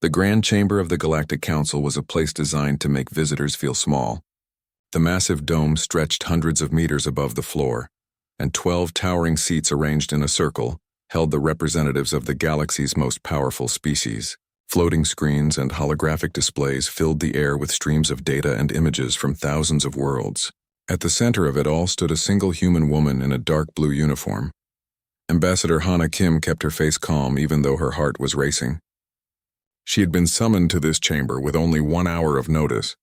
The Grand Chamber of the Galactic Council was a place designed to make visitors feel small. The massive dome stretched hundreds of meters above the floor, and 12 towering seats arranged in a circle held the representatives of the galaxy's most powerful species. Floating screens and holographic displays filled the air with streams of data and images from thousands of worlds. At the center of it all stood a single human woman in a dark blue uniform. Ambassador Hana Kim kept her face calm even though her heart was racing. She had been summoned to this chamber with only 1 hour of notice.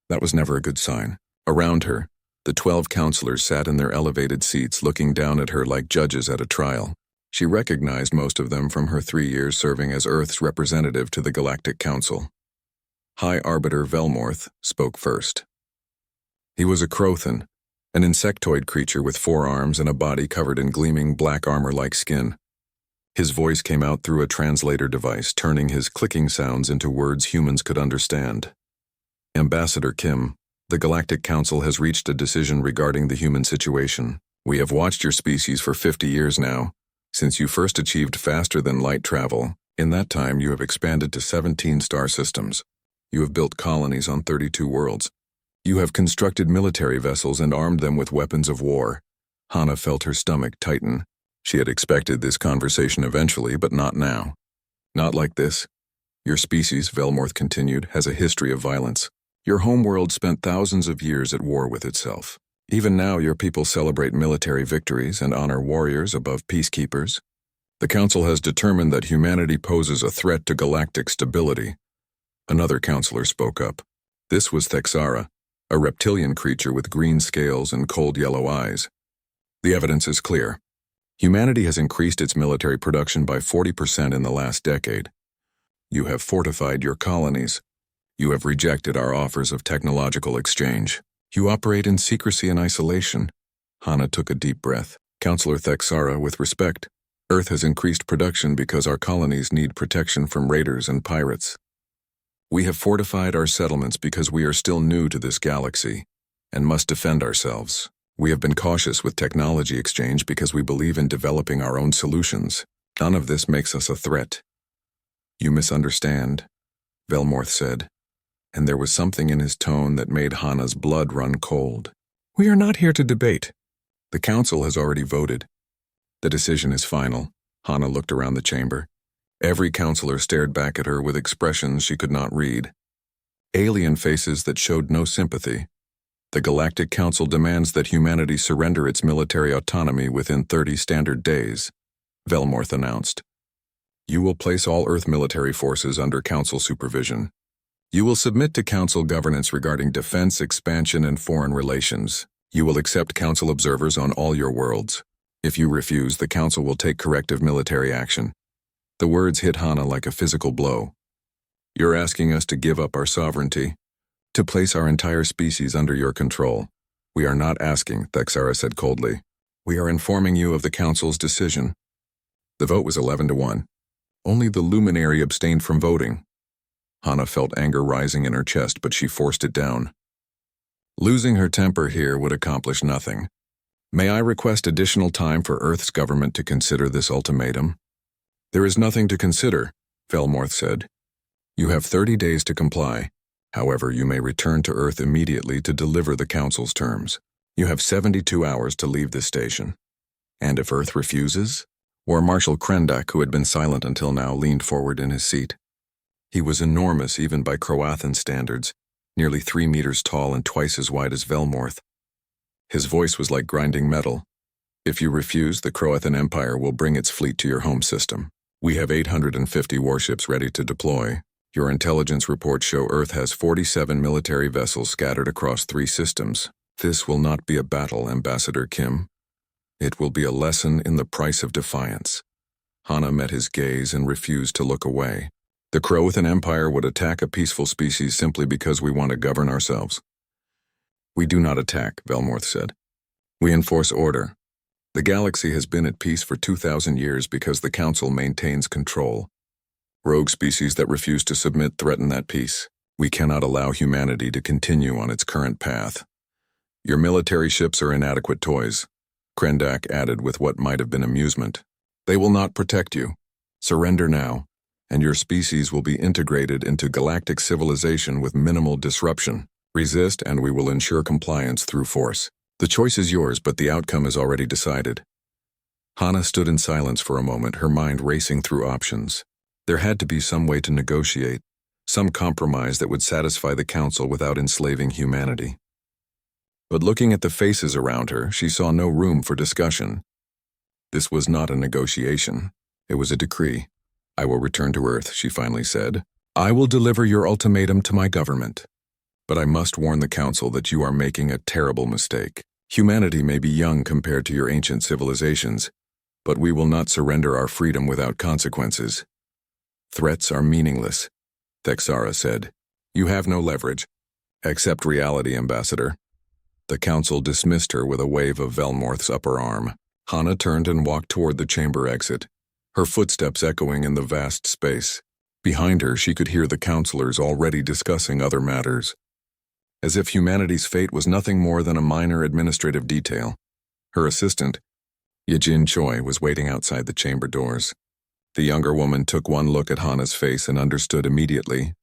That was never a good sign. Around her, the 12 counselors sat in their elevated seats looking down at her like judges at a trial. She recognized most of them from her 3 years serving as Earth's representative to the Galactic Council. High Arbiter Velmorth spoke first. He was a Crothan, an insectoid creature with 4 arms and a body covered in gleaming black armor-like skin. His voice came out through a translator device, turning his clicking sounds into words humans could understand. Ambassador Kim, the Galactic Council has reached a decision regarding the human situation. We have watched your species for 50 years now. Since you first achieved faster-than-light travel, in that time you have expanded to 17 star systems. You have built colonies on 32 worlds. You have constructed military vessels and armed them with weapons of war. Hana felt her stomach tighten. She had expected this conversation eventually, but not now. Not like this. Your species, Velmorth continued, has a history of violence. Your homeworld spent thousands of years at war with itself. Even now, your people celebrate military victories and honor warriors above peacekeepers. The Council has determined that humanity poses a threat to galactic stability. Another counselor spoke up. This was Thexara, a reptilian creature with green scales and cold yellow eyes. The evidence is clear. Humanity has increased its military production by 40% in the last decade. You have fortified your colonies. You have rejected our offers of technological exchange. You operate in secrecy and isolation. Hana took a deep breath. Counselor Thexara, with respect, Earth has increased production because our colonies need protection from raiders and pirates. We have fortified our settlements because we are still new to this galaxy and must defend ourselves. We have been cautious with technology exchange because we believe in developing our own solutions. None of this makes us a threat. You misunderstand, Velmorth said, and there was something in his tone that made Hana's blood run cold. We are not here to debate. The Council has already voted. The decision is final. Hana looked around the chamber. Every counselor stared back at her with expressions she could not read. Alien faces that showed no sympathy. The Galactic Council demands that humanity surrender its military autonomy within 30 standard days, Velmorth announced. You will place all Earth military forces under Council supervision. You will submit to Council governance regarding defense, expansion, and foreign relations. You will accept Council observers on all your worlds. If you refuse, the Council will take corrective military action. The words hit Hana like a physical blow. You're asking us to give up our sovereignty, to place our entire species under your control. We are not asking, Thexara said coldly. We are informing you of the Council's decision. The vote was 11-1. Only the luminary abstained from voting. Hana felt anger rising in her chest, but she forced it down. Losing her temper here would accomplish nothing. May I request additional time for Earth's government to consider this ultimatum? There is nothing to consider, Velmorth said. You have 30 days to comply. However, you may return to Earth immediately to deliver the Council's terms. You have 72 hours to leave this station. And if Earth refuses? War Marshal Krendak, who had been silent until now, leaned forward in his seat. He was enormous even by Croathan standards, nearly 3 meters tall and twice as wide as Velmorth. His voice was like grinding metal. If you refuse, the Croathan Empire will bring its fleet to your home system. We have 850 warships ready to deploy. Your intelligence reports show Earth has 47 military vessels scattered across 3 systems. This will not be a battle, Ambassador Kim. It will be a lesson in the price of defiance. Hana met his gaze and refused to look away. The Croathan Empire would attack a peaceful species simply because we want to govern ourselves. We do not attack, Velmorth said. We enforce order. The galaxy has been at peace for 2,000 years because the Council maintains control. Rogue species that refuse to submit threaten that peace. We cannot allow humanity to continue on its current path. Your military ships are inadequate toys, Krendak added with what might have been amusement. They will not protect you. Surrender now. and your species will be integrated into galactic civilization with minimal disruption. Resist, and we will ensure compliance through force. The choice is yours, but the outcome is already decided. Hana stood in silence for a moment, her mind racing through options. There had to be some way to negotiate, some compromise that would satisfy the Council without enslaving humanity. But looking at the faces around her, she saw no room for discussion. This was not a negotiation. It was a decree. "I will return to Earth," she finally said. "I will deliver your ultimatum to my government. But I must warn the Council that you are making a terrible mistake. Humanity may be young compared to your ancient civilizations, but we will not surrender our freedom without consequences. Threats are meaningless," Thexara said. "You have no leverage. Accept reality, Ambassador." The Council dismissed her with a wave of Velmorth's upper arm. Hana turned and walked toward the chamber exit, her footsteps echoing in the vast space. Behind her, she could hear the counselors already discussing other matters. As if humanity's fate was nothing more than a minor administrative detail. Her assistant, Yejin Choi, was waiting outside the chamber doors. The younger woman took one look at Hana's face and understood immediately.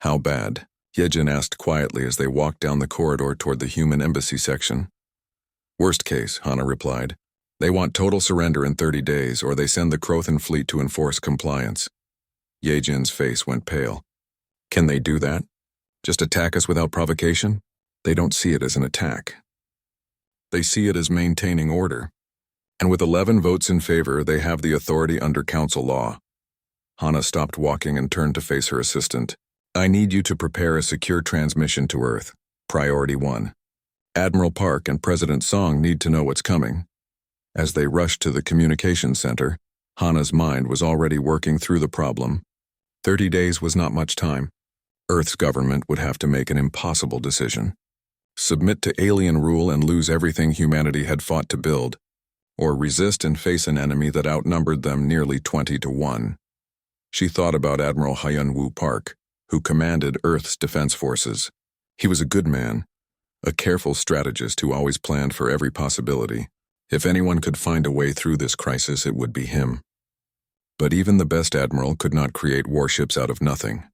"How bad?" Yejin asked quietly as they walked down the corridor toward the human embassy section. "Worst case," Hana replied. "They want total surrender in 30 days, or they send the Crothan fleet to enforce compliance." Yejin's face went pale. "Can they do that? Just attack us without provocation?" "They don't see it as an attack. They see it as maintaining order. And with 11 votes in favor, they have the authority under council law." Hana stopped walking and turned to face her assistant. "I need you to prepare a secure transmission to Earth. Priority 1. Admiral Park and President Song need to know what's coming." As they rushed to the communications center, Hana's mind was already working through the problem. 30 days was not much time. Earth's government would have to make an impossible decision. Submit to alien rule and lose everything humanity had fought to build, or resist and face an enemy that outnumbered them nearly 20-1. She thought about Admiral Hyun-woo Park, who commanded Earth's defense forces. He was a good man, a careful strategist who always planned for every possibility. If anyone could find a way through this crisis, it would be him. But even the best admiral could not create warships out of nothing.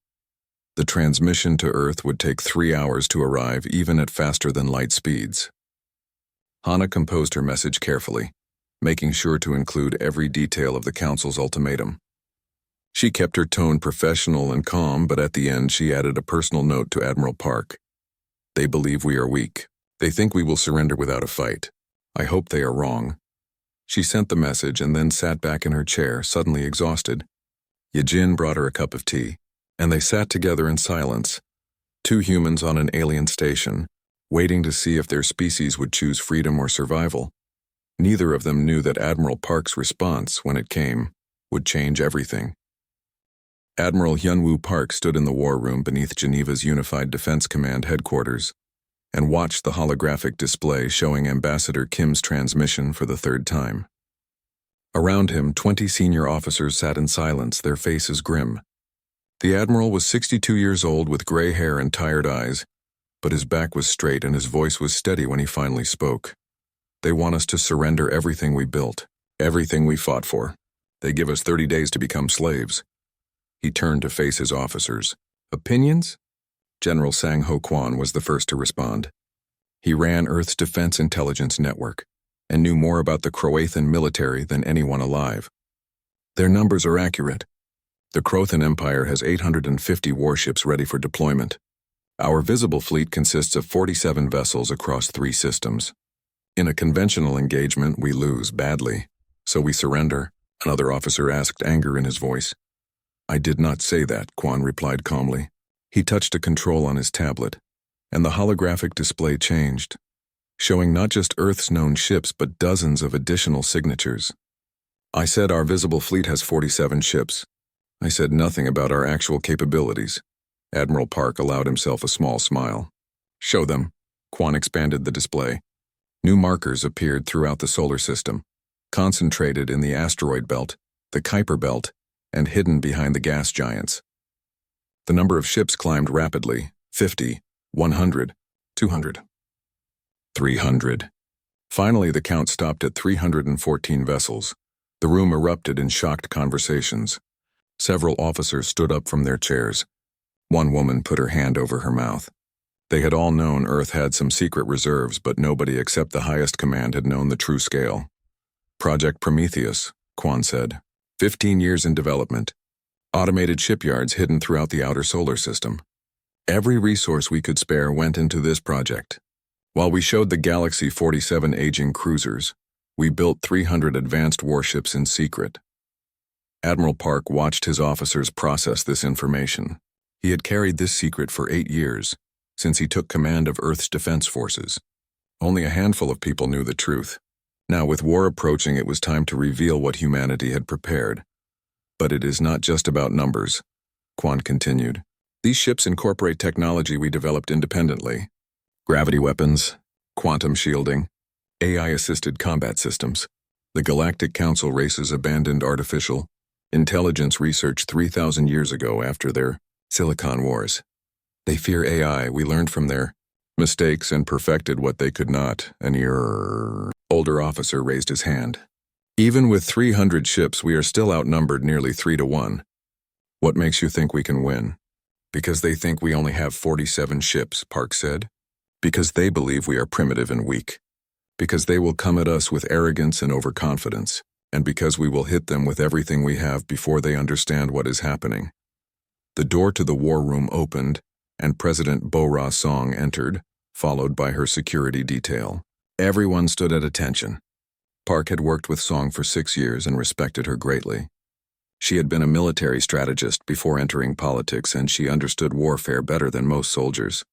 The transmission to Earth would take 3 hours to arrive, even at faster-than-light speeds. Hana composed her message carefully, making sure to include every detail of the Council's ultimatum. She kept her tone professional and calm, but at the end she added a personal note to Admiral Park. "They believe we are weak. They think we will surrender without a fight. I hope they are wrong." She sent the message and then sat back in her chair, suddenly exhausted. Yejin brought her a cup of tea, and they sat together in silence, 2 humans on an alien station, waiting to see if their species would choose freedom or survival. Neither of them knew that Admiral Park's response, when it came, would change everything. Admiral Hyun-woo Park stood in the war room beneath Geneva's Unified Defense Command headquarters and watched the holographic display showing Ambassador Kim's transmission for the 3rd time. Around him, 20 senior officers sat in silence, their faces grim. The Admiral was 62 years old with gray hair and tired eyes, but his back was straight and his voice was steady when he finally spoke. "They want us to surrender everything we built, everything we fought for. They give us 30 days to become slaves." He turned to face his officers. "Opinions?" General Sang Ho Kwan was the first to respond. He ran Earth's Defense Intelligence Network and knew more about the Croathan military than anyone alive. "Their numbers are accurate. The Crothan Empire has 850 warships ready for deployment. Our visible fleet consists of 47 vessels across 3 systems. In a conventional engagement, we lose badly, so we surrender," another officer asked, anger in his voice. "I did not say that," Kwan replied calmly. He touched a control on his tablet, and the holographic display changed, showing not just Earth's known ships but dozens of additional signatures. "I said our visible fleet has 47 ships. I said nothing about our actual capabilities." Admiral Park allowed himself a small smile. "Show them." Kwan expanded the display. New markers appeared throughout the solar system, concentrated in the asteroid belt, the Kuiper belt, and hidden behind the gas giants. The number of ships climbed rapidly: 50, 100, 200, 300. Finally, the count stopped at 314 vessels. The room erupted in shocked conversations. Several officers stood up from their chairs. One woman put her hand over her mouth. They had all known Earth had some secret reserves, but nobody except the highest command had known the true scale. Project Prometheus, Quan said. 15 years in development. Automated shipyards hidden throughout the outer solar system. Every resource we could spare went into this project. While we showed the Galaxy 47 aging cruisers, we built 300 advanced warships in secret. Admiral Park watched his officers process this information. He had carried this secret for 8 years, since he took command of Earth's defense forces. Only a handful of people knew the truth. Now, with war approaching, it was time to reveal what humanity had prepared. But it is not just about numbers, Quan continued. These ships incorporate technology we developed independently. Gravity weapons, quantum shielding, AI-assisted combat systems. The Galactic Council races abandoned artificial intelligence research 3,000 years ago after their Silicon Wars. They fear AI. We learned from their mistakes and perfected what they could not. An older officer raised his hand. Even with 300 ships, we are still outnumbered nearly 3-1. What makes you think we can win? Because they think we only have 47 ships, Park said. Because they believe we are primitive and weak. Because they will come at us with arrogance and overconfidence. And because we will hit them with everything we have before they understand what is happening. The door to the war room opened, and President Bo-Ra Song entered, followed by her security detail. Everyone stood at attention. Park had worked with Song for 6 years and respected her greatly. She had been a military strategist before entering politics, and she understood warfare better than most soldiers.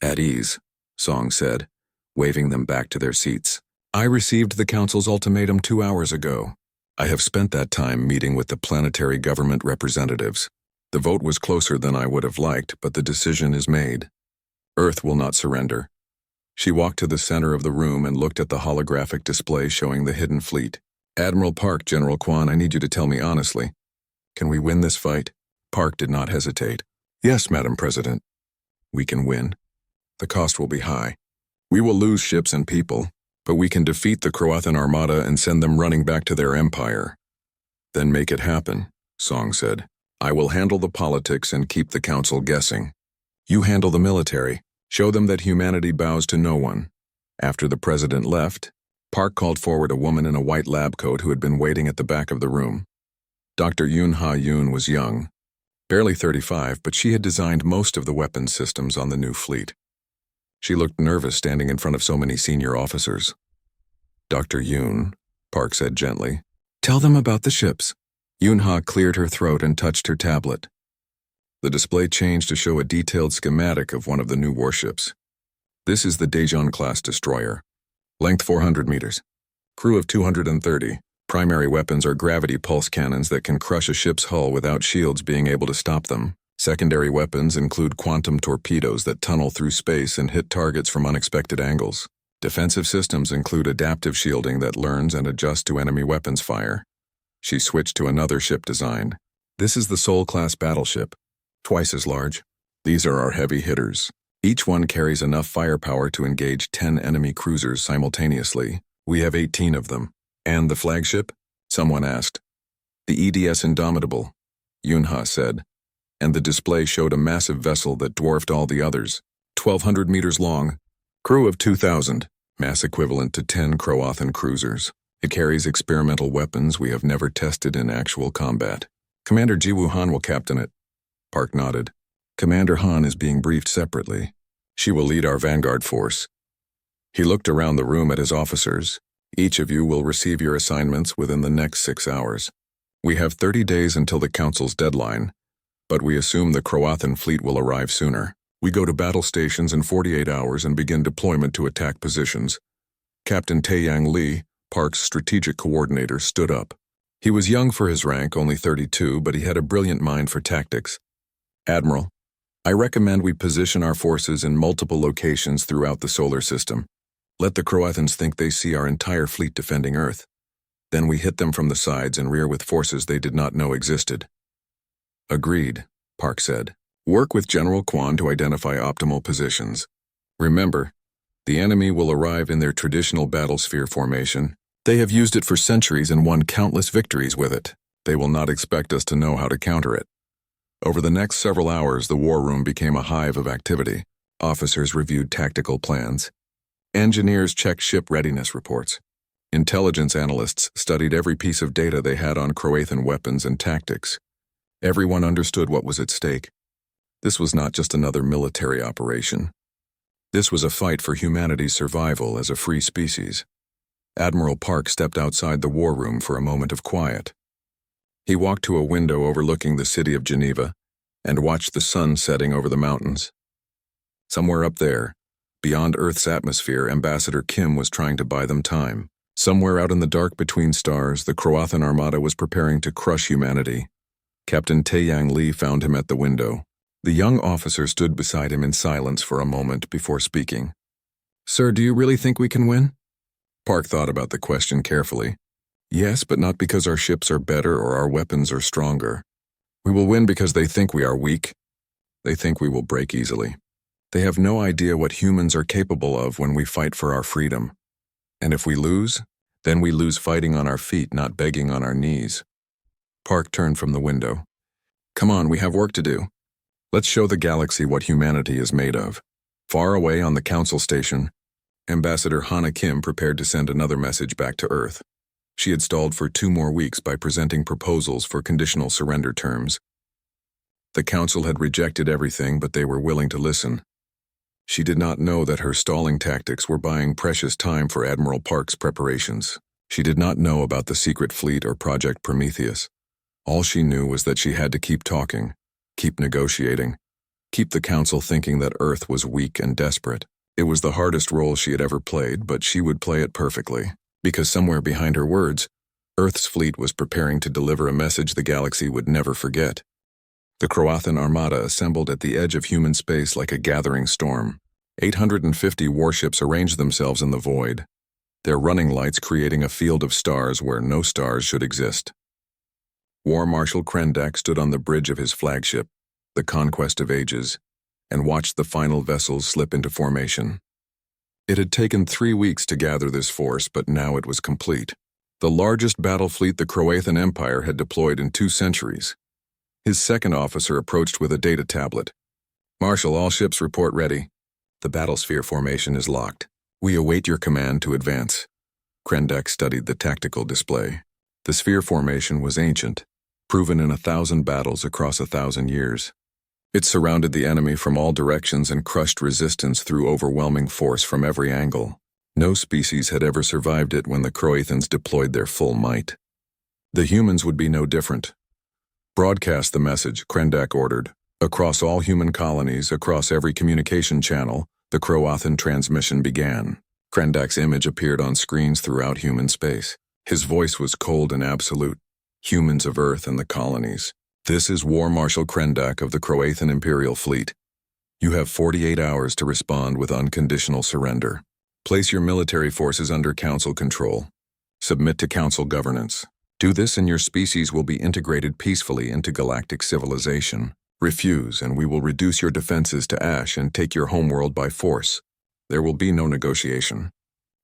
At ease, Song said, waving them back to their seats. I received the Council's ultimatum 2 hours ago. I have spent that time meeting with the planetary government representatives. The vote was closer than I would have liked, but the decision is made. Earth will not surrender. She walked to the center of the room and looked at the holographic display showing the hidden fleet. Admiral Park, General Quan, I need you to tell me honestly. Can we win this fight? Park did not hesitate. Yes, Madam President. We can win. The cost will be high. We will lose ships and people, but we can defeat the Croathan armada and send them running back to their empire. Then make it happen, Song said. I will handle the politics and keep the Council guessing. You handle the military. Show them that humanity bows to no one. After the president left, Park called forward a woman in a white lab coat who had been waiting at the back of the room. Dr. Yoon was young, barely 35, but she had designed most of the weapons systems on the new fleet. She looked nervous standing in front of so many senior officers. Dr. Yoon, Park said gently, tell them about the ships. Yoon cleared her throat and touched her tablet. The display changed to show a detailed schematic of one of the new warships. This is the Daejeon-class destroyer. Length 400 meters. Crew of 230. Primary weapons are gravity pulse cannons that can crush a ship's hull without shields being able to stop them. Secondary weapons include quantum torpedoes that tunnel through space and hit targets from unexpected angles. Defensive systems include adaptive shielding that learns and adjusts to enemy weapons fire. She switched to another ship design. This is the Sol-class battleship. Twice as large. These are our heavy hitters. Each one carries enough firepower to engage 10 enemy cruisers simultaneously. We have 18 of them. And the flagship? Someone asked. The EDS Indomitable, Yoon said. And the display showed a massive vessel that dwarfed all the others. 1,200 meters long. Crew of 2,000. Mass equivalent to 10 Croathan cruisers. It carries experimental weapons we have never tested in actual combat. Commander Jiwoo Han will captain it. Park nodded. Commander Han is being briefed separately. She will lead our vanguard force. He looked around the room at his officers. Each of you will receive your assignments within the next 6 hours. We have 30 days until the Council's deadline, but we assume the Croathan fleet will arrive sooner. We go to battle stations in 48 hours and begin deployment to attack positions. Captain Taeyang Lee, Park's strategic coordinator, stood up. He was young for his rank, only 32, but he had a brilliant mind for tactics. Admiral, I recommend we position our forces in multiple locations throughout the solar system. Let the Croathans think they see our entire fleet defending Earth. Then we hit them from the sides and rear with forces they did not know existed. Agreed, Park said. Work with General Quan to identify optimal positions. Remember, the enemy will arrive in their traditional battlesphere formation. They have used it for centuries and won countless victories with it. They will not expect us to know how to counter it. Over the next several hours, the war room became a hive of activity. Officers reviewed tactical plans. Engineers checked ship readiness reports. Intelligence analysts studied every piece of data they had on Croathan weapons and tactics. Everyone understood what was at stake. This was not just another military operation. This was a fight for humanity's survival as a free species. Admiral Park stepped outside the war room for a moment of quiet. He walked to a window overlooking the city of Geneva and watched the sun setting over the mountains. Somewhere up there, beyond Earth's atmosphere, Ambassador Kim was trying to buy them time. Somewhere out in the dark between stars, the Croathan armada was preparing to crush humanity. Captain Taeyang Lee found him at the window. The young officer stood beside him in silence for a moment before speaking. "Sir, do you really think we can win?" Park thought about the question carefully. "Yes, but not because our ships are better or our weapons are stronger. We will win because they think we are weak. They think we will break easily. They have no idea what humans are capable of when we fight for our freedom. And if we lose, then we lose fighting on our feet, not begging on our knees." Park turned from the window. "Come on, we have work to do. Let's show the galaxy what humanity is made of." Far away on the council station, Ambassador Hana Kim prepared to send another message back to Earth. She had stalled for 2 more weeks by presenting proposals for conditional surrender terms. The council had rejected everything, but they were willing to listen. She did not know that her stalling tactics were buying precious time for Admiral Park's preparations. She did not know about the secret fleet or Project Prometheus. All she knew was that she had to keep talking, keep negotiating, keep the council thinking that Earth was weak and desperate. It was the hardest role she had ever played, but she would play it perfectly. Because somewhere behind her words, Earth's fleet was preparing to deliver a message the galaxy would never forget. The Croathan armada assembled at the edge of human space like a gathering storm. 850 warships arranged themselves in the void, their running lights creating a field of stars where no stars should exist. War Marshal Krendak stood on the bridge of his flagship, the Conquest of Ages, and watched the final vessels slip into formation. It had taken 3 weeks to gather this force, but now it was complete. The largest battle fleet the Croathan Empire had deployed in 2 centuries. His second officer approached with a data tablet. "Marshal, all ships report ready. The battlesphere formation is locked. We await your command to advance." Krendak studied the tactical display. The sphere formation was ancient, proven in 1,000 battles across 1,000 years. It surrounded the enemy from all directions and crushed resistance through overwhelming force from every angle. No species had ever survived it when the Croathans deployed their full might. The humans would be no different. "Broadcast the message," Krendak ordered. Across all human colonies, across every communication channel, the Croathan transmission began. Krendak's image appeared on screens throughout human space. His voice was cold and absolute. "Humans of Earth and the colonies. This is War Marshal Krendak of the Croathan Imperial Fleet. You have 48 hours to respond with unconditional surrender. Place your military forces under Council control. Submit to Council governance. Do this and your species will be integrated peacefully into galactic civilization. Refuse and we will reduce your defenses to ash and take your homeworld by force. There will be no negotiation.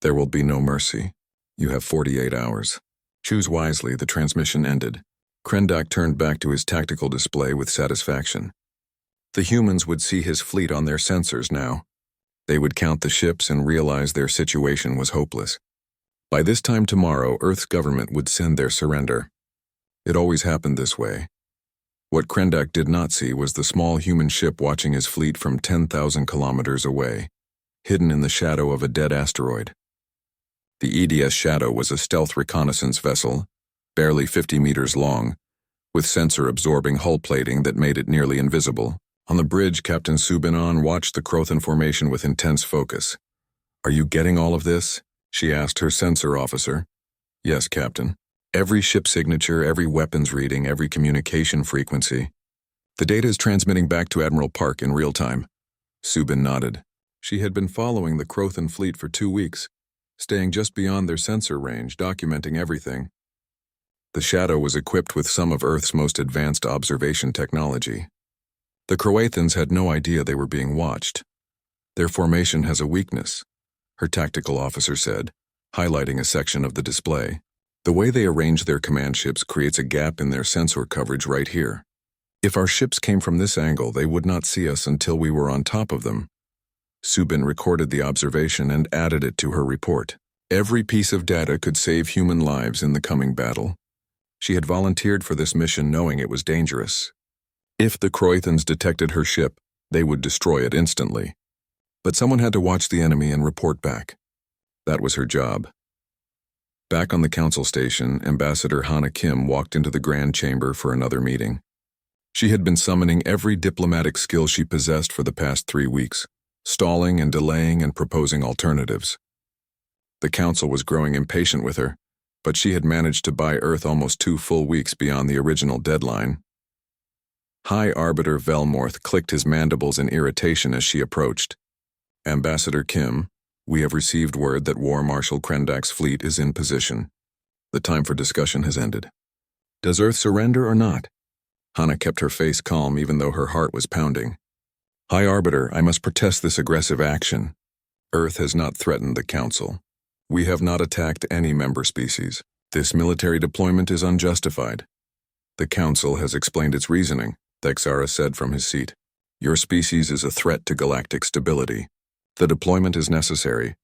There will be no mercy. You have 48 hours. Choose wisely." The transmission ended. Krendak turned back to his tactical display with satisfaction. The humans would see his fleet on their sensors now. They would count the ships and realize their situation was hopeless. By this time tomorrow, Earth's government would send their surrender. It always happened this way. What Krendak did not see was the small human ship watching his fleet from 10,000 kilometers away, hidden in the shadow of a dead asteroid. The EDS Shadow was a stealth reconnaissance vessel, barely 50 meters long, with sensor-absorbing hull plating that made it nearly invisible. On the bridge, Captain Subinon watched the Croathan formation with intense focus. "Are you getting all of this?" she asked her sensor officer. "Yes, Captain. Every ship signature, every weapons reading, every communication frequency. The data is transmitting back to Admiral Park in real time." Subin nodded. She had been following the Croathan fleet for 2 weeks, staying just beyond their sensor range, documenting everything. The Shadow was equipped with some of Earth's most advanced observation technology. The Croathans had no idea they were being watched. "Their formation has a weakness," her tactical officer said, highlighting a section of the display. The way they arrange their command ships creates a gap in their sensor coverage right here. If our ships came from this angle, they would not see us until we were on top of them. Subin recorded the observation and added it to her report. Every piece of data could save human lives in the coming battle. She had volunteered for this mission knowing it was dangerous. If the Croathans detected her ship, they would destroy it instantly. But someone had to watch the enemy and report back. That was her job. Back on the council station, Ambassador Hana Kim walked into the Grand Chamber for another meeting. She had been summoning every diplomatic skill she possessed for the past 3 weeks, stalling and delaying and proposing alternatives. The council was growing impatient with her, but she had managed to buy Earth almost 2 full weeks beyond the original deadline. High Arbiter Velmorth clicked his mandibles in irritation as she approached. Ambassador Kim, we have received word that War Marshal Krendak's fleet is in position. The time for discussion has ended. Does Earth surrender or not? Hana kept her face calm even though her heart was pounding. High Arbiter, I must protest this aggressive action. Earth has not threatened the Council. We have not attacked any member species. This military deployment is unjustified. The Council has explained its reasoning, Thexara said from his seat. Your species is a threat to galactic stability. The deployment is necessary.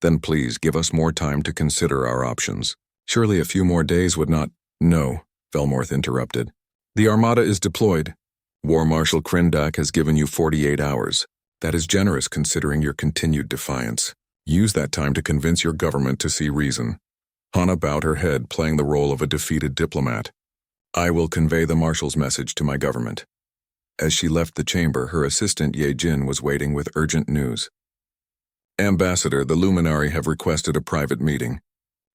Then please give us more time to consider our options. Surely a few more days would not— No, Velmorth interrupted. The Armada is deployed. War Marshal Krendak has given you 48 hours. That is generous considering your continued defiance. Use that time to convince your government to see reason. Hana bowed her head, playing the role of a defeated diplomat. I will convey the Marshal's message to my government. As she left the chamber, her assistant Ye Jin was waiting with urgent news. Ambassador, the Luminari have requested a private meeting.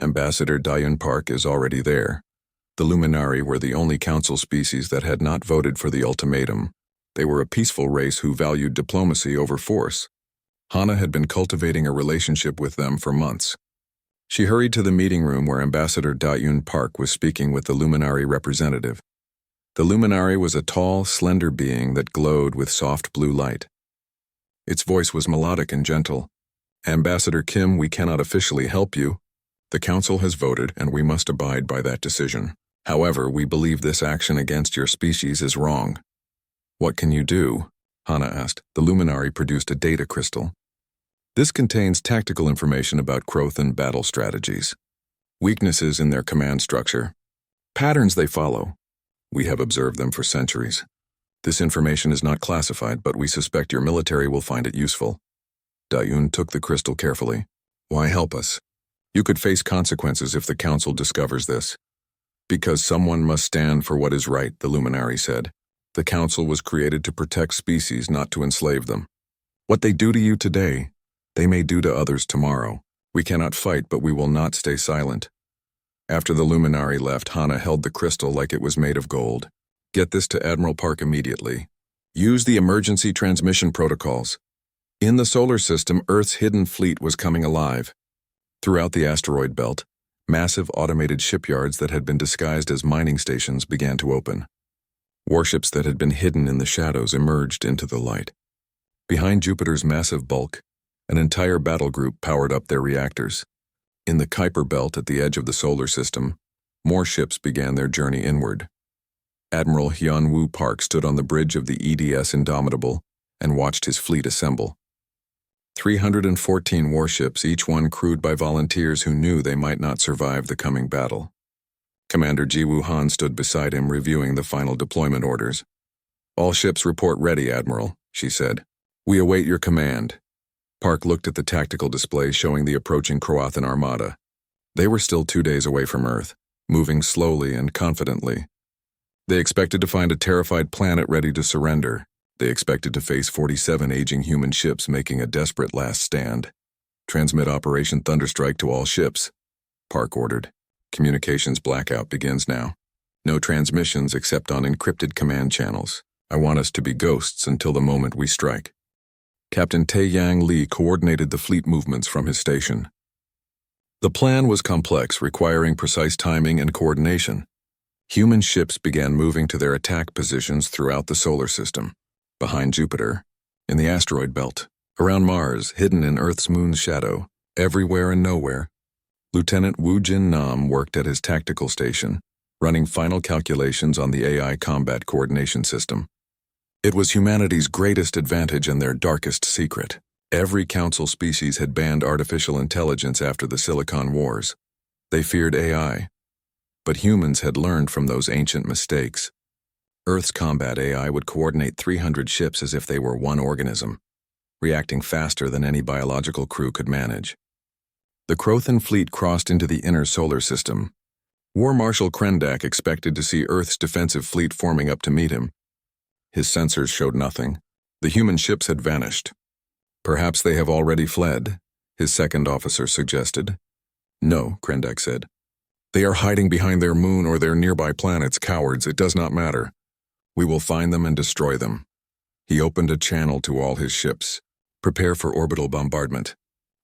Ambassador Dayun Park is already there. The Luminari were the only council species that had not voted for the ultimatum. They were a peaceful race who valued diplomacy over force. Hana had been cultivating a relationship with them for months. She hurried to the meeting room where Ambassador Dayun Park was speaking with the Luminari representative. The Luminari was a tall, slender being that glowed with soft blue light. Its voice was melodic and gentle. Ambassador Kim, we cannot officially help you. The Council has voted, and we must abide by that decision. However, we believe this action against your species is wrong. What can you do? Hana asked. The Luminari produced a data crystal. This contains tactical information about Crothan battle strategies, weaknesses in their command structure, patterns they follow. We have observed them for centuries. This information is not classified, but we suspect your military will find it useful. Dayun took the crystal carefully. Why help us? You could face consequences if the Council discovers this. Because someone must stand for what is right, the Luminari said. The Council was created to protect species, not to enslave them. What they do to you today, they may do to others tomorrow. We cannot fight, but we will not stay silent. After the Luminari left, Hana held the crystal like it was made of gold. Get this to Admiral Park immediately. Use the emergency transmission protocols. In the solar system, Earth's hidden fleet was coming alive. Throughout the asteroid belt, massive automated shipyards that had been disguised as mining stations began to open. Warships that had been hidden in the shadows emerged into the light. Behind Jupiter's massive bulk, an entire battle group powered up their reactors. In the Kuiper belt at the edge of the solar system, more ships began their journey inward. Admiral Hyun-woo Park stood on the bridge of the EDS Indomitable and watched his fleet assemble. 314 warships, each one crewed by volunteers who knew they might not survive the coming battle. Commander Ji-woo Han stood beside him, reviewing the final deployment orders. All ships report ready, Admiral, she said. We await your command. Park looked at the tactical display showing the approaching Croathan armada. They were still 2 days away from Earth, moving slowly and confidently. They expected to find a terrified planet ready to surrender. They expected to face 47 aging human ships making a desperate last stand. Transmit Operation Thunderstrike to all ships, Park ordered. Communications blackout begins now. No transmissions except on encrypted command channels. I want us to be ghosts until the moment we strike. Captain Tae-Yang Lee coordinated the fleet movements from his station. The plan was complex, requiring precise timing and coordination. Human ships began moving to their attack positions throughout the solar system. Behind Jupiter, in the asteroid belt, around Mars, hidden in Earth's moon's shadow, everywhere and nowhere. Lieutenant Wu Jin Nam worked at his tactical station, running final calculations on the AI combat coordination system. It was humanity's greatest advantage and their darkest secret. Every council species had banned artificial intelligence after the Silicon Wars. They feared AI. But humans had learned from those ancient mistakes. Earth's combat AI would coordinate 300 ships as if they were one organism, reacting faster than any biological crew could manage. The Crothan fleet crossed into the inner solar system. War Marshal Krendak expected to see Earth's defensive fleet forming up to meet him. His sensors showed nothing. The human ships had vanished. Perhaps they have already fled, his second officer suggested. No, Krendak said. They are hiding behind their moon or their nearby planets, cowards. It does not matter. We will find them and destroy them. He opened a channel to all his ships. Prepare for orbital bombardment.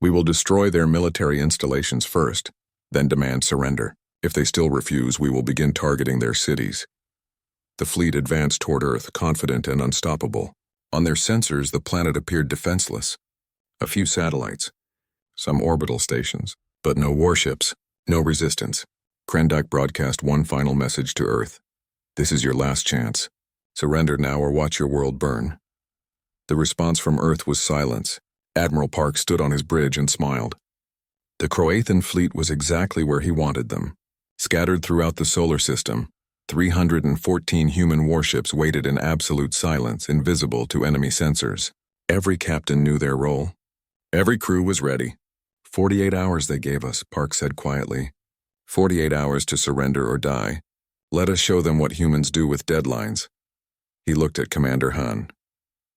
We will destroy their military installations first, then demand surrender. If they still refuse, we will begin targeting their cities. The fleet advanced toward Earth, confident and unstoppable. On their sensors, the planet appeared defenseless. A few satellites, some orbital stations, but no warships, no resistance. Krendak broadcast one final message to Earth. This is your last chance. Surrender now or watch your world burn. The response from Earth was silence. Admiral Park stood on his bridge and smiled. The Croathan fleet was exactly where he wanted them. Scattered throughout the solar system, 314 human warships waited in absolute silence, invisible to enemy sensors. Every captain knew their role. Every crew was ready. 48 hours they gave us, Park said quietly. 48 hours to surrender or die. Let us show them what humans do with deadlines. He looked at Commander Han.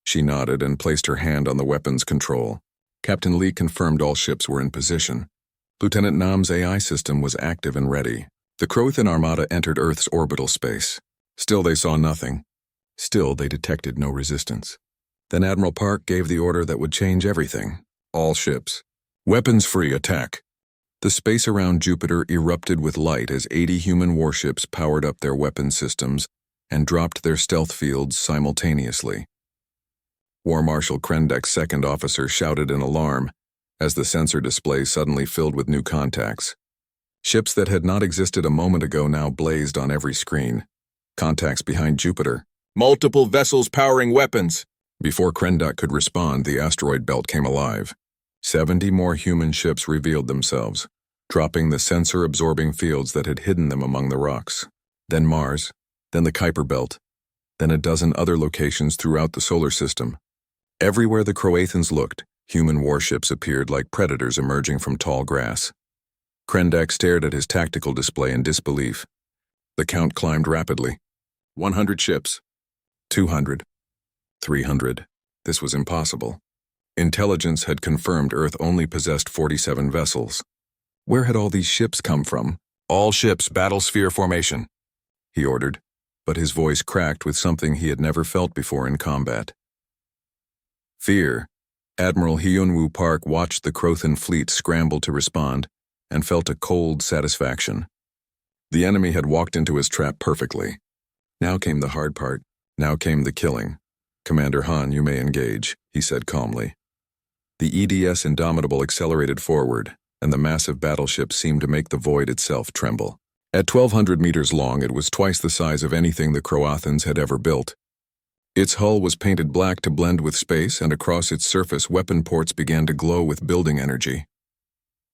She nodded and placed her hand on the weapons control. Captain Lee confirmed all ships were in position. Lieutenant Nam's AI system was active and ready. The Crothan armada entered Earth's orbital space. Still they saw nothing. Still they detected no resistance. Then Admiral Park gave the order that would change everything. All ships. Weapons-free attack. The space around Jupiter erupted with light as 80 human warships powered up their weapon systems and dropped their stealth fields simultaneously. War Marshal Krendek's second officer shouted in alarm as the sensor display suddenly filled with new contacts. Ships that had not existed a moment ago now blazed on every screen. Contacts behind Jupiter. Multiple vessels powering weapons. Before Krendek could respond, the asteroid belt came alive. 70 more human ships revealed themselves, dropping the sensor-absorbing fields that had hidden them among the rocks. Then Mars, then the Kuiper Belt, then a dozen other locations throughout the solar system. Everywhere the Croathans looked, human warships appeared like predators emerging from tall grass. Krendek stared at his tactical display in disbelief. The count climbed rapidly. 100 ships. 200. 300. This was impossible. Intelligence had confirmed Earth only possessed 47 vessels. Where had all these ships come from? All ships, battle sphere formation, he ordered, but his voice cracked with something he had never felt before in combat. Fear. Admiral Hyunwoo Park watched the Crothan fleet scramble to respond and felt a cold satisfaction. The enemy had walked into his trap perfectly. Now came the hard part. Now came the killing. Commander Han, you may engage, he said calmly. The EDS Indomitable accelerated forward, and the massive battleship seemed to make the void itself tremble. At 1,200 meters long, it was twice the size of anything the Croathans had ever built. Its hull was painted black to blend with space, and across its surface weapon ports began to glow with building energy.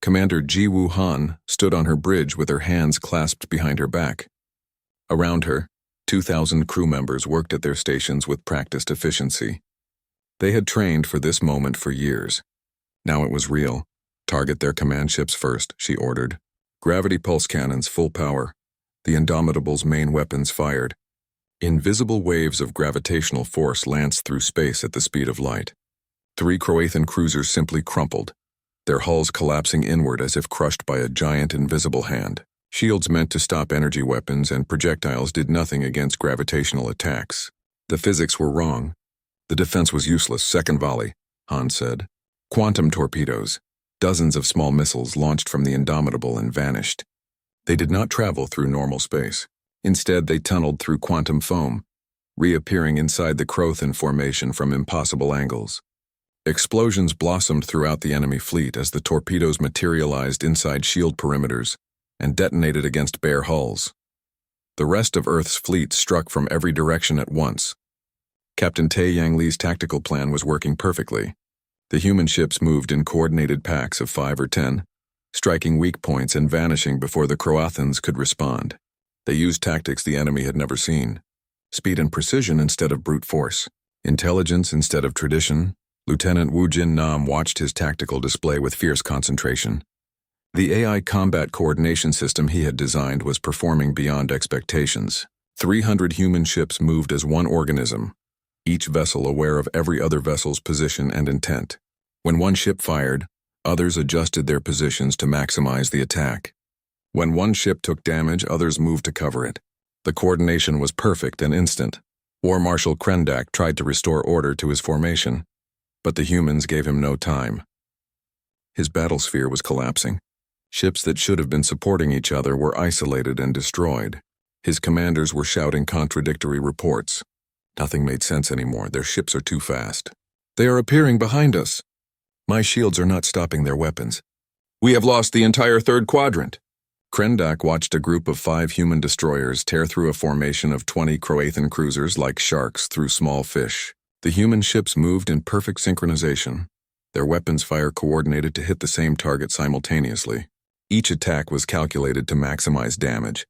Commander Ji Woo Han stood on her bridge with her hands clasped behind her back. Around her, 2,000 crew members worked at their stations with practiced efficiency. They had trained for this moment for years. Now it was real. Target their command ships first, she ordered. Gravity pulse cannons full power. The Indomitable's main weapons fired. Invisible waves of gravitational force lanced through space at the speed of light. 3 Croathan cruisers simply crumpled, their hulls collapsing inward as if crushed by a giant invisible hand. Shields meant to stop energy weapons and projectiles did nothing against gravitational attacks. The physics were wrong. The defense was useless. Second volley, Han said. Quantum torpedoes. Dozens of small missiles launched from the Indomitable and vanished. They did not travel through normal space. Instead, they tunneled through quantum foam, reappearing inside the Crothan formation from impossible angles. Explosions blossomed throughout the enemy fleet as the torpedoes materialized inside shield perimeters and detonated against bare hulls. The rest of Earth's fleet struck from every direction at once. Captain Tae-Yang Lee's tactical plan was working perfectly. The human ships moved in coordinated packs of 5 or 10, striking weak points and vanishing before the Croathans could respond. They used tactics the enemy had never seen. Speed and precision instead of brute force. Intelligence instead of tradition. Lieutenant Wu Jin Nam watched his tactical display with fierce concentration. The AI combat coordination system he had designed was performing beyond expectations. 300 human ships moved as one organism, each vessel aware of every other vessel's position and intent. When one ship fired, others adjusted their positions to maximize the attack. When one ship took damage, others moved to cover it. The coordination was perfect and instant. War Marshal Krendak tried to restore order to his formation, but the humans gave him no time. His battlesphere was collapsing. Ships that should have been supporting each other were isolated and destroyed. His commanders were shouting contradictory reports. Nothing made sense anymore. Their ships are too fast. They are appearing behind us. My shields are not stopping their weapons. We have lost the entire third quadrant. Krendak watched a group of 5 human destroyers tear through a formation of 20 Croathan cruisers like sharks through small fish. The human ships moved in perfect synchronization. Their weapons fire coordinated to hit the same target simultaneously. Each attack was calculated to maximize damage.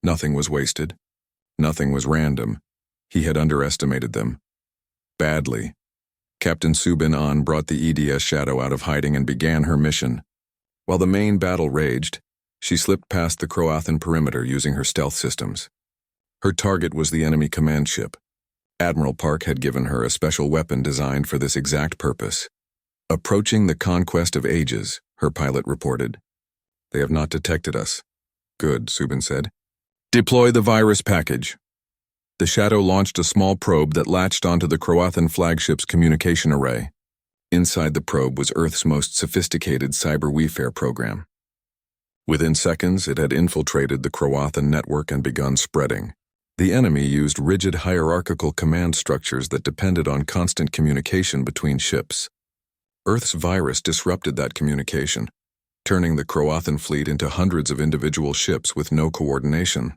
Nothing was wasted. Nothing was random. He had underestimated them. Badly. Captain Subin An brought the EDS Shadow out of hiding and began her mission. While the main battle raged, she slipped past the Croathan perimeter using her stealth systems. Her target was the enemy command ship. Admiral Park had given her a special weapon designed for this exact purpose. Approaching the conquest of ages, her pilot reported. They have not detected us. Good, Subin said. Deploy the virus package. The Shadow launched a small probe that latched onto the Croathan flagship's communication array. Inside the probe was Earth's most sophisticated cyber warfare program. Within seconds, it had infiltrated the Croathan network and begun spreading. The enemy used rigid hierarchical command structures that depended on constant communication between ships. Earth's virus disrupted that communication, turning the Croathan fleet into hundreds of individual ships with no coordination.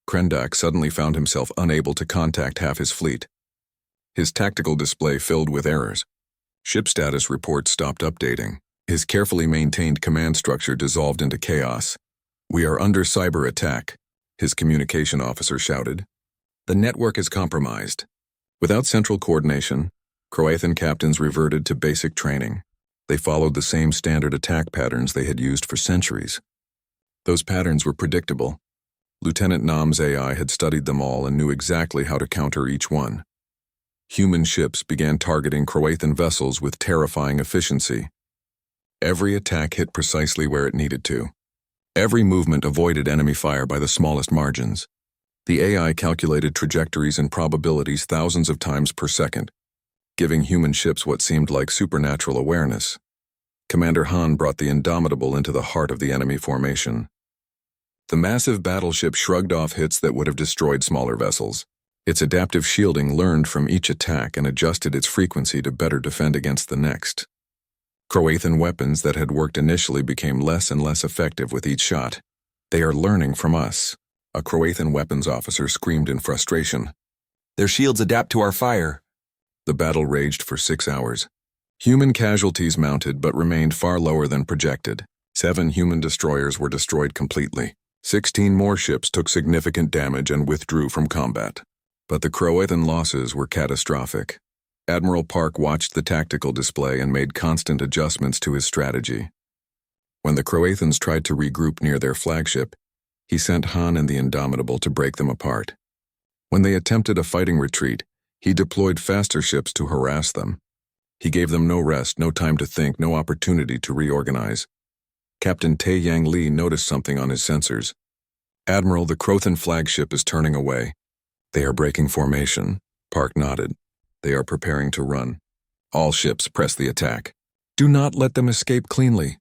Krendak suddenly found himself unable to contact half his fleet. His tactical display filled with errors. Ship status reports stopped updating. His carefully maintained command structure dissolved into chaos. We are under cyber attack, his communication officer shouted. The network is compromised. Without central coordination, Croathan captains reverted to basic training. They followed the same standard attack patterns they had used for centuries. Those patterns were predictable. Lieutenant Nam's AI had studied them all and knew exactly how to counter each one. Human ships began targeting Croathan vessels with terrifying efficiency. Every attack hit precisely where it needed to. Every movement avoided enemy fire by the smallest margins. The AI calculated trajectories and probabilities thousands of times per second, giving human ships what seemed like supernatural awareness. Commander Han brought the Indomitable into the heart of the enemy formation. The massive battleship shrugged off hits that would have destroyed smaller vessels. Its adaptive shielding learned from each attack and adjusted its frequency to better defend against the next. Croathan weapons that had worked initially became less and less effective with each shot. They are learning from us, a Croathan weapons officer screamed in frustration. Their shields adapt to our fire. The battle raged for 6 hours. Human casualties mounted but remained far lower than projected. 7 human destroyers were destroyed completely. 16 more ships took significant damage and withdrew from combat. But the Croathan losses were catastrophic. Admiral Park watched the tactical display and made constant adjustments to his strategy. When the Croathans tried to regroup near their flagship, he sent Han and the Indomitable to break them apart. When they attempted a fighting retreat, he deployed faster ships to harass them. He gave them no rest, no time to think, no opportunity to reorganize. Captain Tae-Yang Lee noticed something on his sensors. Admiral, the Croathan flagship is turning away. They are breaking formation. Park nodded. They are preparing to run. All ships press the attack. Do not let them escape cleanly.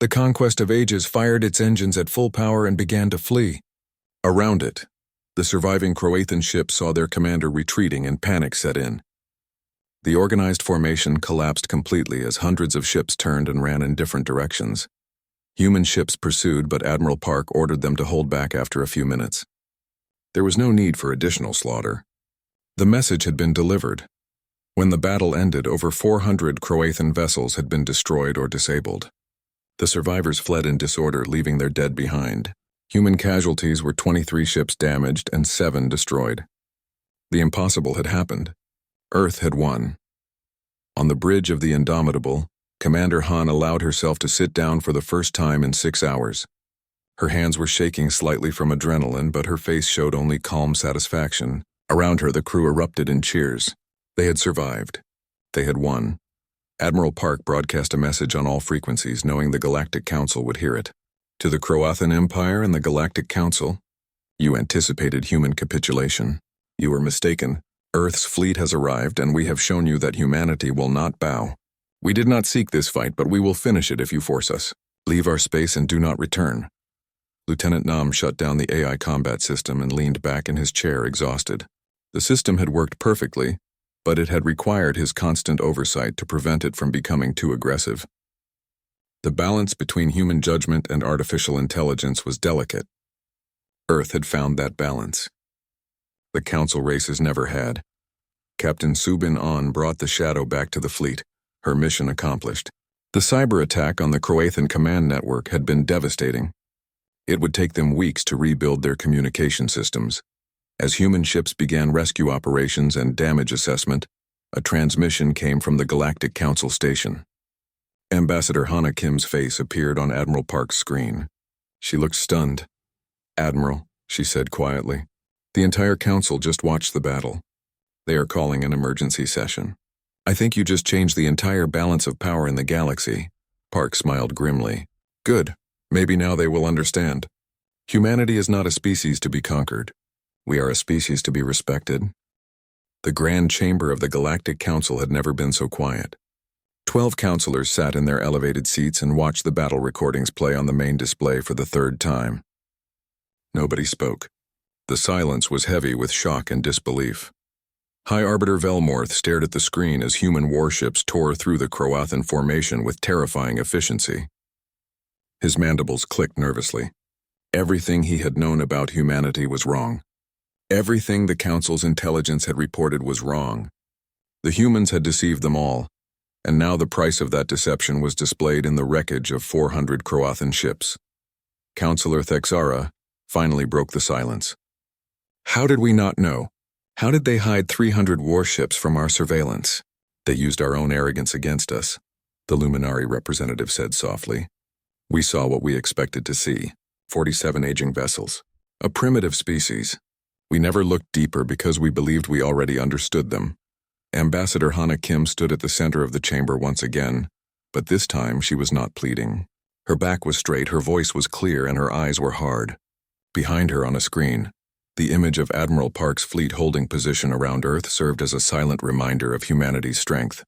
The conquest of ages fired its engines at full power and began to flee. Around it, the surviving Croathan ships saw their commander retreating and panic set in. The organized formation collapsed completely as hundreds of ships turned and ran in different directions. Human ships pursued, but Admiral Park ordered them to hold back after a few minutes. There was no need for additional slaughter. The message had been delivered. When the battle ended, over 400 Croathan vessels had been destroyed or disabled. The survivors fled in disorder, leaving their dead behind. Human casualties were 23 ships damaged and 7 destroyed. The impossible had happened. Earth had won. On the bridge of the Indomitable, Commander Han allowed herself to sit down for the first time in 6 hours. Her hands were shaking slightly from adrenaline, but her face showed only calm satisfaction. Around her, the crew erupted in cheers. They had survived. They had won. Admiral Park broadcast a message on all frequencies, knowing the Galactic Council would hear it. To the Croathan Empire and the Galactic Council, you anticipated human capitulation. You were mistaken. Earth's fleet has arrived, and we have shown you that humanity will not bow. We did not seek this fight, but we will finish it if you force us. Leave our space and do not return. Lieutenant Nam shut down the AI combat system and leaned back in his chair, exhausted. The system had worked perfectly, but it had required his constant oversight to prevent it from becoming too aggressive. The balance between human judgment and artificial intelligence was delicate. Earth had found that balance. The Council races never had. Captain Subin On brought the Shadow back to the fleet, her mission accomplished. The cyber attack on the Croathan command network had been devastating. It would take them weeks to rebuild their communication systems. As human ships began rescue operations and damage assessment, a transmission came from the Galactic Council station. Ambassador Hana Kim's face appeared on Admiral Park's screen. She looked stunned. "Admiral," she said quietly, "the entire Council just watched the battle. They are calling an emergency session. I think you just changed the entire balance of power in the galaxy." Park smiled grimly. "Good. Maybe now they will understand. Humanity is not a species to be conquered. We are a species to be respected." The Grand Chamber of the Galactic Council had never been so quiet. 12 counselors sat in their elevated seats and watched the battle recordings play on the main display for the 3rd time. Nobody spoke. The silence was heavy with shock and disbelief. High Arbiter Velmorth stared at the screen as human warships tore through the Croathan formation with terrifying efficiency. His mandibles clicked nervously. Everything he had known about humanity was wrong. Everything the Council's intelligence had reported was wrong. The humans had deceived them all, and now the price of that deception was displayed in the wreckage of 400 Croathan ships. Counselor Thexara finally broke the silence. "How did we not know? How did they hide 300 warships from our surveillance? They used our own arrogance against us," the Luminari representative said softly. "We saw what we expected to see. 47 aging vessels. A primitive species. We never looked deeper because we believed we already understood them." Ambassador Hana Kim stood at the center of the chamber once again, but this time she was not pleading. Her back was straight, her voice was clear, and her eyes were hard. Behind her on a screen, the image of Admiral Park's fleet holding position around Earth served as a silent reminder of humanity's strength.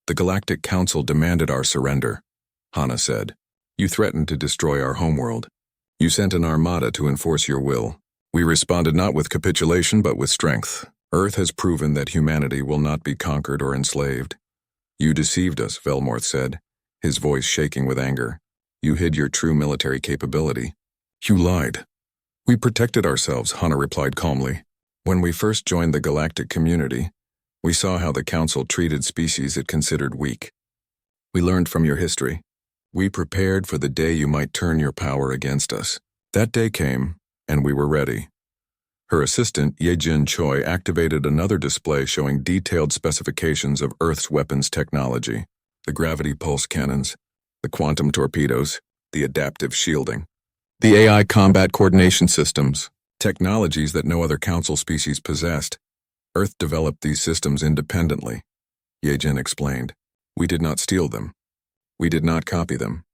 "The Galactic Council demanded our surrender," Hana said. "You threatened to destroy our homeworld. You sent an armada to enforce your will. We responded not with capitulation but with strength. Earth has proven that humanity will not be conquered or enslaved." "You deceived us," Velmorth said, his voice shaking with anger. "You hid your true military capability. You lied." "We protected ourselves," Hana replied calmly. "When we first joined the galactic community, we saw how the Council treated species it considered weak. We learned from your history. We prepared for the day you might turn your power against us. That day came, and we were ready." Her assistant, Yejin Choi, activated another display showing detailed specifications of Earth's weapons technology: the gravity pulse cannons, the quantum torpedoes, the adaptive shielding, the AI combat coordination systems, technologies that no other Council species possessed. Earth developed these systems independently, Yejin explained. "We did not steal them. We did not copy them.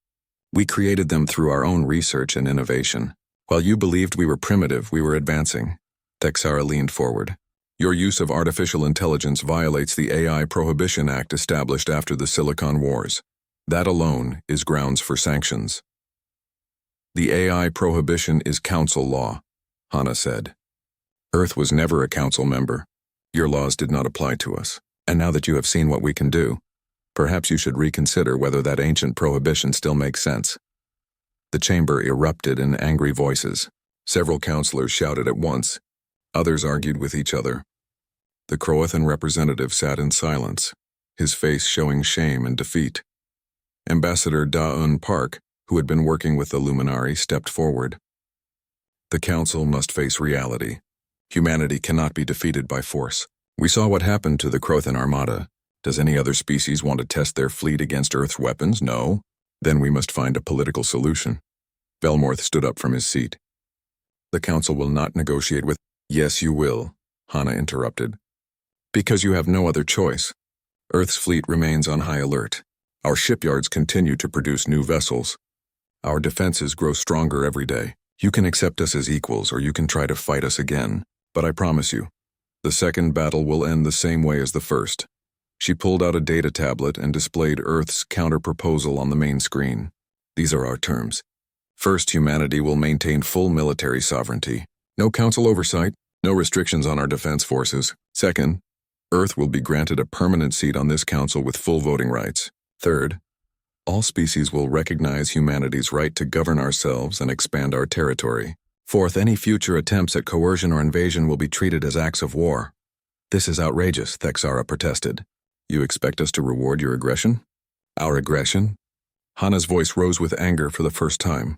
We created them through our own research and innovation. While you believed we were primitive, we were advancing." Thexara leaned forward. "Your use of artificial intelligence violates the AI Prohibition Act established after the Silicon Wars. That alone is grounds for sanctions." "The AI prohibition is Council law," Hana said. "Earth was never a Council member. Your laws did not apply to us." And now that you have seen what we can do, perhaps you should reconsider whether that ancient prohibition still makes sense." The chamber erupted in angry voices. Several counselors shouted at once. Others argued with each other. The Croathan representative sat in silence, his face showing shame and defeat. Ambassador Da-Un Park, who had been working with the Luminari, stepped forward. "The Council must face reality. Humanity cannot be defeated by force. We saw what happened to the Croathan armada. Does any other species want to test their fleet against Earth's weapons? No? Then we must find a political solution." Velmorth stood up from his seat. "The Council will not negotiate with—" "Yes, you will," Hana interrupted. "Because you have no other choice. Earth's fleet remains on high alert. Our shipyards continue to produce new vessels. Our defenses grow stronger every day. You can accept us as equals, or you can try to fight us again. But I promise you, the second battle will end the same way as the first." She pulled out a data tablet and displayed Earth's counter-proposal on the main screen. "These are our terms. First, humanity will maintain full military sovereignty. No council oversight, no restrictions on our defense forces. Second, Earth will be granted a permanent seat on this council with full voting rights. Third, all species will recognize humanity's right to govern ourselves and expand our territory. Fourth, any future attempts at coercion or invasion will be treated as acts of war." "This is outrageous," Thexara protested. "You expect us to reward your aggression?" "Our aggression?" Hana's voice rose with anger for the first time.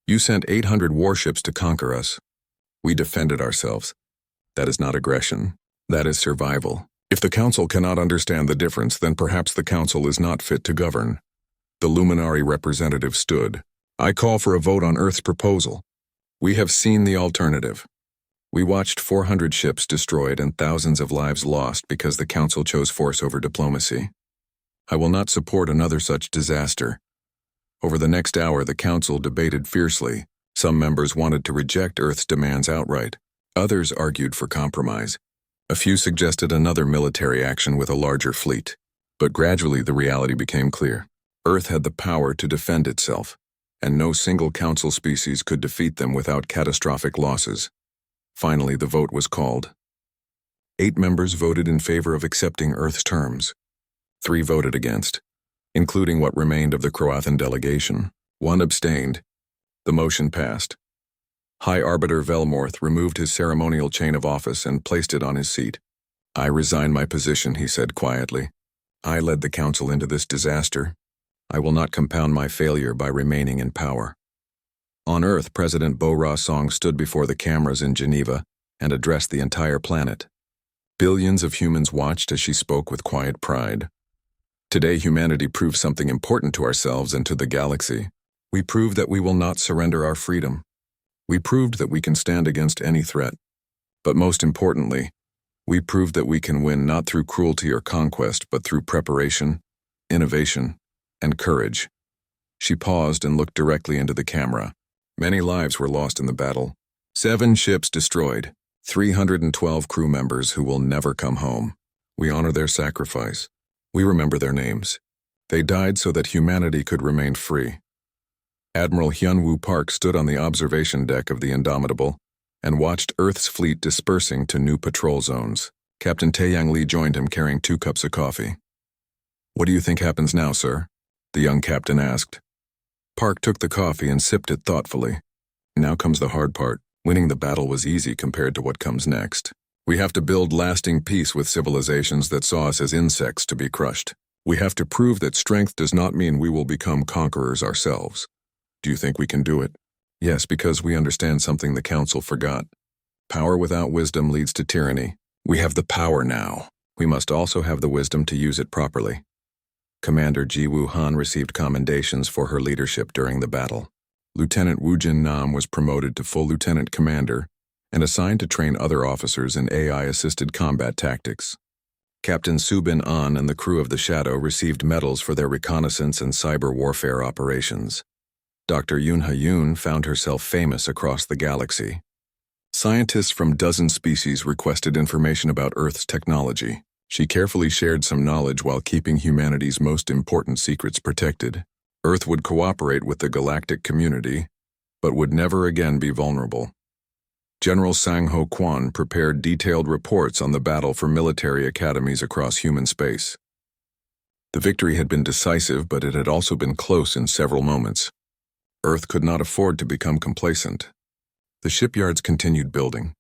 "You sent 800 warships to conquer us. We defended ourselves. That is not aggression. That is survival. If the Council cannot understand the difference, then perhaps the Council is not fit to govern." The Luminari representative stood. "I call for a vote on Earth's proposal. We have seen the alternative. We watched 400 ships destroyed and thousands of lives lost because the Council chose force over diplomacy. I will not support another such disaster." Over the next hour, the Council debated fiercely. Some members wanted to reject Earth's demands outright. Others argued for compromise. A few suggested another military action with a larger fleet. But gradually the reality became clear. Earth had the power to defend itself, and no single Council species could defeat them without catastrophic losses. Finally, the vote was called. 8 members voted in favor of accepting Earth's terms. 3 voted against, including what remained of the Croathan delegation. 1 abstained. The motion passed. High Arbiter Velmorth removed his ceremonial chain of office and placed it on his seat. "I resign my position," he said quietly. "I led the Council into this disaster. I will not compound my failure by remaining in power." On Earth, President Bo-Ra Song stood before the cameras in Geneva and addressed the entire planet. Billions of humans watched as she spoke with quiet pride. "Today, humanity proved something important to ourselves and to the galaxy. We proved that we will not surrender our freedom. We proved that we can stand against any threat. But most importantly, we proved that we can win not through cruelty or conquest, but through preparation, innovation, and courage." She paused and looked directly into the camera. "Many lives were lost in the battle. 7 ships destroyed, 312 crew members who will never come home. We honor their sacrifice. We remember their names. They died so that humanity could remain free." Admiral Hyunwoo Park stood on the observation deck of the Indomitable and watched Earth's fleet dispersing to new patrol zones. Captain Taeyang Lee joined him carrying 2 cups of coffee. "What do you think happens now, sir?" the young captain asked. Park took the coffee and sipped it thoughtfully. "Now comes the hard part. Winning the battle was easy compared to what comes next. We have to build lasting peace with civilizations that saw us as insects to be crushed. We have to prove that strength does not mean we will become conquerors ourselves. Do you think we can do it?" "Yes, because we understand something the Council forgot. Power without wisdom leads to tyranny. We have the power now. We must also have the wisdom to use it properly." Commander Ji Woo Han received commendations for her leadership during the battle. Lieutenant Woo Jin Nam was promoted to full lieutenant commander and assigned to train other officers in AI-assisted combat tactics. Captain Subin An and the crew of the Shadow received medals for their reconnaissance and cyber warfare operations. Dr. Yoon Ha-yoon found herself famous across the galaxy. Scientists from dozen species requested information about Earth's technology. She carefully shared some knowledge while keeping humanity's most important secrets protected. Earth would cooperate with the galactic community, but would never again be vulnerable. General Sang Ho Kwan prepared detailed reports on the battle for military academies across human space. The victory had been decisive, but it had also been close in several moments. Earth could not afford to become complacent. The shipyards continued building.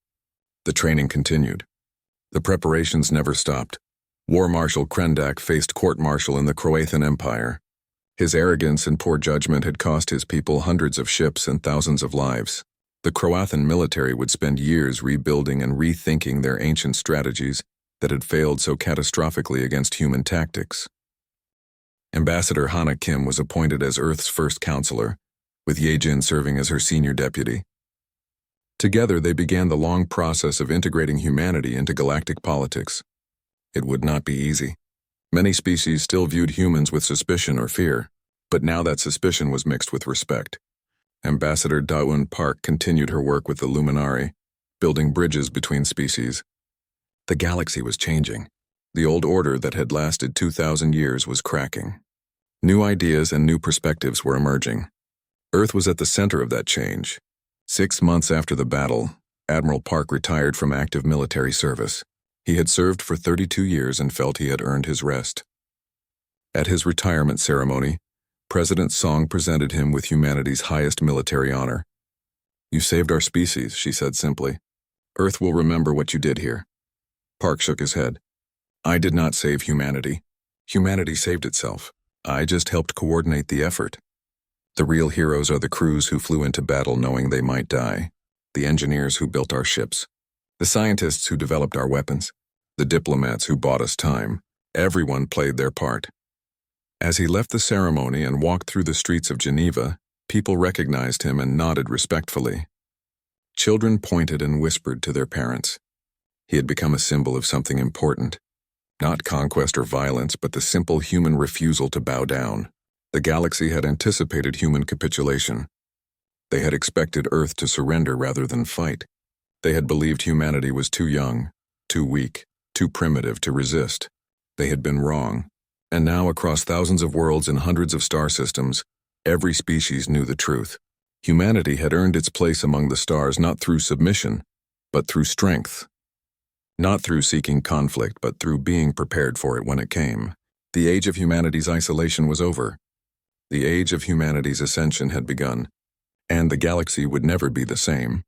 The training continued. The preparations never stopped. War Marshal Krendak faced court-martial in the Croatian Empire. His arrogance and poor judgment had cost his people hundreds of ships and thousands of lives. The Croatian military would spend years rebuilding and rethinking their ancient strategies that had failed so catastrophically against human tactics. Ambassador Hana Kim was appointed as Earth's first counselor, with Ye-jin serving as her senior deputy. Together, they began the long process of integrating humanity into galactic politics. It would not be easy. Many species still viewed humans with suspicion or fear, but now that suspicion was mixed with respect. Ambassador Daewon Park continued her work with the Luminari, building bridges between species. The galaxy was changing. The old order that had lasted 2,000 years was cracking. New ideas and new perspectives were emerging. Earth was at the center of that change. 6 months after the battle, Admiral Park retired from active military service. He had served for 32 years and felt he had earned his rest. At his retirement ceremony, President Song presented him with humanity's highest military honor. "You saved our species," she said simply. "Earth will remember what you did here." Park shook his head. "I did not save humanity. Humanity saved itself. I just helped coordinate the effort. The real heroes are the crews who flew into battle knowing they might die, the engineers who built our ships, the scientists who developed our weapons, the diplomats who bought us time. Everyone played their part." As he left the ceremony and walked through the streets of Geneva, people recognized him and nodded respectfully. Children pointed and whispered to their parents. He had become a symbol of something important. Not conquest or violence, but the simple human refusal to bow down. The galaxy had anticipated human capitulation. They had expected Earth to surrender rather than fight. They had believed humanity was too young, too weak, too primitive to resist. They had been wrong. And now, across thousands of worlds and hundreds of star systems, every species knew the truth. Humanity had earned its place among the stars not through submission, but through strength. Not through seeking conflict, but through being prepared for it when it came. The age of humanity's isolation was over. The age of humanity's ascension had begun, and the galaxy would never be the same.